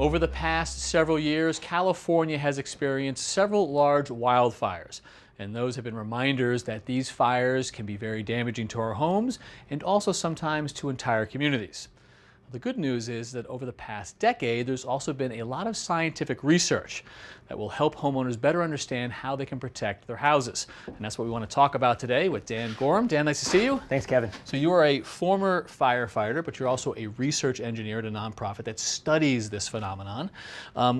Over the past several years, California has experienced several large wildfires, and those have been reminders that these fires can be very damaging to our homes and also sometimes to entire communities. The good news is that over the past decade, there's also been a lot of scientific research that will help homeowners better understand how they can protect their houses. And that's what we want to talk about today with Dan Gorham. Dan, nice to see you. Thanks, Kevin. So you are a former firefighter, but you're also a research engineer at a nonprofit that studies this phenomenon.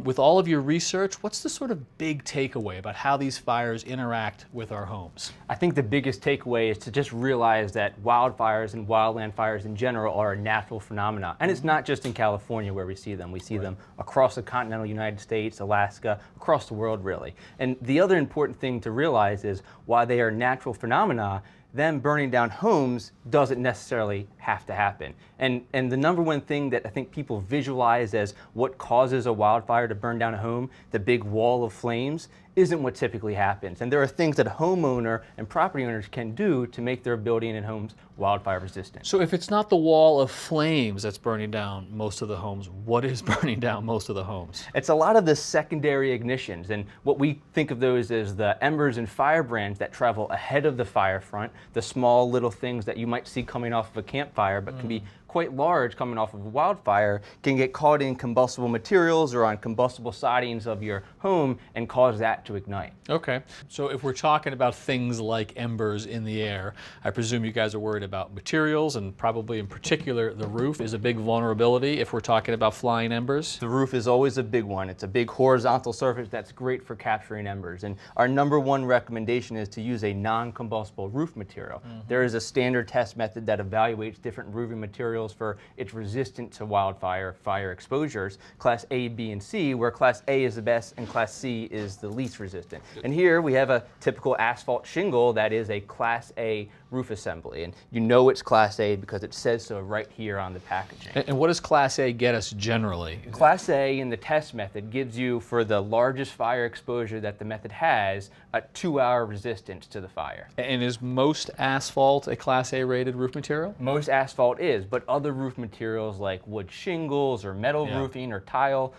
With all of your research, what's the sort of big takeaway about how these fires interact with our homes? I think the biggest takeaway is to just realize that wildfires and wildland fires in general are a natural phenomenon. And it's not just in California where we see them. We see them across the continental United States, Alaska, across the world really. And the other important thing to realize is while they are natural phenomena, them burning down homes doesn't necessarily have to happen. And the number one thing that I think people visualize as what causes a wildfire to burn down a home, the big wall of flames, isn't what typically happens. And there are things that a homeowner and property owners can do to make their building and homes wildfire resistant. So if it's not the wall of flames that's burning down most of the homes, what is burning down most of the homes? It's a lot of the secondary ignitions, and what we think of those as the embers and firebrands that travel ahead of the fire front, the small little things that you might see coming off of a campfire but can be quite large coming off of a wildfire, can get caught in combustible materials or on combustible sidings of your home and cause that to ignite. Okay, so if we're talking about things like embers in the air, I presume you guys are worried about materials, and probably in particular the roof is a big vulnerability if we're talking about flying embers. The roof is always a big one. It's a big horizontal surface that's great for capturing embers, and our number one recommendation is to use a non-combustible roof material. There is a standard test method that evaluates different roofing materials for its resistance to wildfire fire exposures, class A, B, and C, where class A is the best and class C is the least resistant. And here we have a typical asphalt shingle that is a class A roof assembly, and you know it's class A because it says so right here on the packaging. And what does class A get us generally? Class A in the test method gives you, for the largest fire exposure that the method has, a 2-hour resistance to the fire. And is most asphalt a class A rated roof material? Most asphalt is, but other roof materials like wood shingles or metal roofing or tile,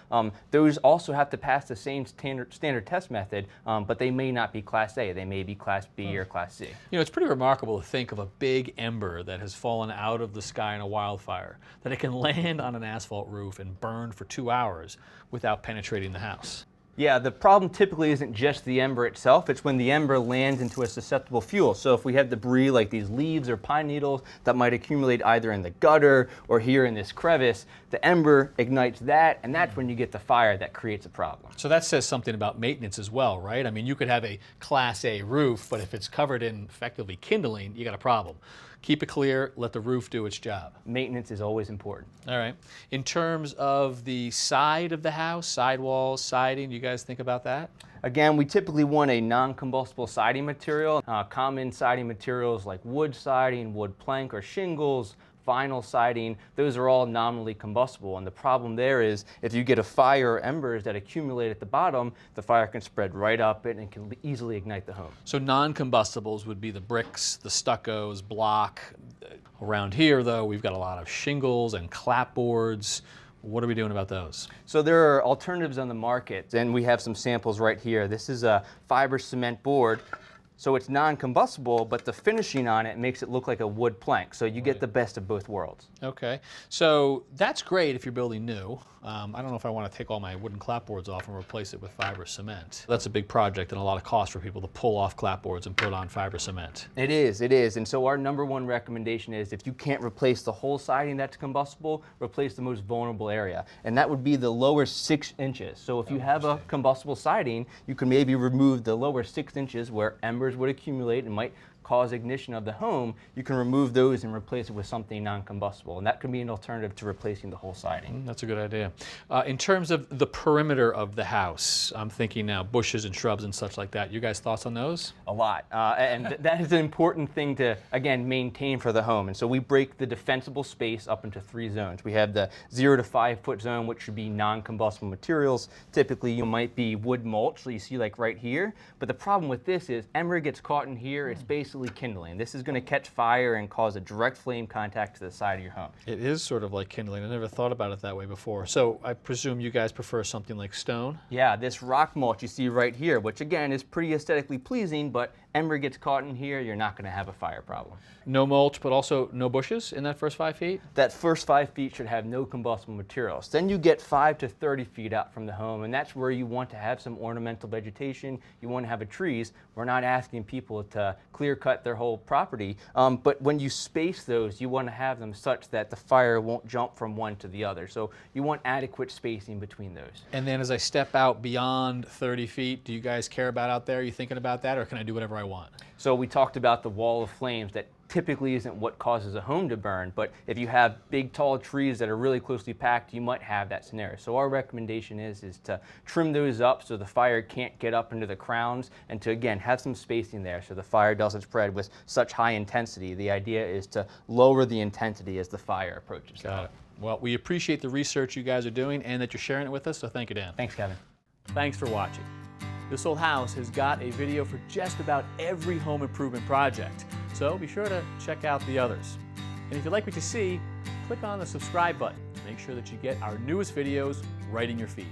those also have to pass the same standard test method, but they may not be class A. They may be class B or class C. You know, it's pretty remarkable to think of a big ember that has fallen out of the sky in a wildfire, that it can land on an asphalt roof and burn for 2 hours without penetrating the house. Yeah, the problem typically isn't just the ember itself, it's when the ember lands into a susceptible fuel. So if we have debris like these leaves or pine needles that might accumulate either in the gutter or here in this crevice, the ember ignites that, and that's when you get the fire that creates a problem. So that says something about maintenance as well, right? I mean, you could have a class A roof, but if it's covered in effectively kindling, you got a problem. Keep it clear, let the roof do its job. Maintenance is always important. All right. In terms of the side of the house, sidewalls, siding, do you guys think about that? Again, we typically want a non-combustible siding material. Common siding materials like wood siding, wood plank, or shingles, vinyl siding, those are all nominally combustible. And the problem there is if you get a fire or embers that accumulate at the bottom, the fire can spread right up it and can easily ignite the home. So non-combustibles would be the bricks, the stuccos, block. Around here, though, we've got a lot of shingles and clapboards. What are we doing about those? So there are alternatives on the market, and we have some samples right here. This is a fiber cement board. So it's non-combustible, but the finishing on it makes it look like a wood plank. So you get the best of both worlds. Okay, so that's great if you're building new. I don't know if I want to take all my wooden clapboards off and replace it with fiber cement. That's a big project and a lot of cost for people to pull off clapboards and put on fiber cement. It is. And so our number one recommendation is if you can't replace the whole siding that's combustible, replace the most vulnerable area. And that would be the lower 6 inches. So if you have a combustible siding, you can maybe remove the lower 6 inches where embers would accumulate and might cause ignition of the home. You can remove those and replace it with something non-combustible, and that could be an alternative to replacing the whole siding. That's a good idea. In terms of the perimeter of the house, I'm thinking now bushes and shrubs and such like that. You guys thoughts on those? A lot, and that is an important thing to, again, maintain for the home. And so we break the defensible space up into 3 zones. We have the 0 to 5 foot zone, which should be non-combustible materials. Typically, you might be wood mulch, so you see like right here. But the problem with this is ember gets caught in here. It's basically basically kindling. This is going to catch fire and cause a direct flame contact to the side of your home. It is sort of like kindling. I never thought about it that way before. So I presume you guys prefer something like stone? Yeah, this rock mulch you see right here, which again is pretty aesthetically pleasing, but ember gets caught in here, you're not going to have a fire problem. No mulch, but also no bushes in that first 5 feet? That first 5 feet should have no combustible materials. Then you get 5 to 30 feet out from the home, and that's where you want to have some ornamental vegetation. You want to have trees. We're not asking people to clear cut their whole property, but when you space those, you want to have them such that the fire won't jump from one to the other. So you want adequate spacing between those. And then as I step out beyond 30 feet, do you guys care about out there? Are you thinking about that, or can I do whatever I want? So we talked about the wall of flames that typically isn't what causes a home to burn, but if you have big tall trees that are really closely packed, you might have that scenario. So our recommendation is to trim those up so the fire can't get up into the crowns, and to again have some spacing there so the fire doesn't spread with such high intensity. The idea is to lower the intensity as the fire approaches. Got it. Well, we appreciate the research you guys are doing and that you're sharing it with us, so thank you, Dan. Thanks, Kevin. Thanks for watching. This Old House has got a video for just about every home improvement project, so be sure to check out the others. And if you like what you see, click on the subscribe button to make sure that you get our newest videos right in your feed.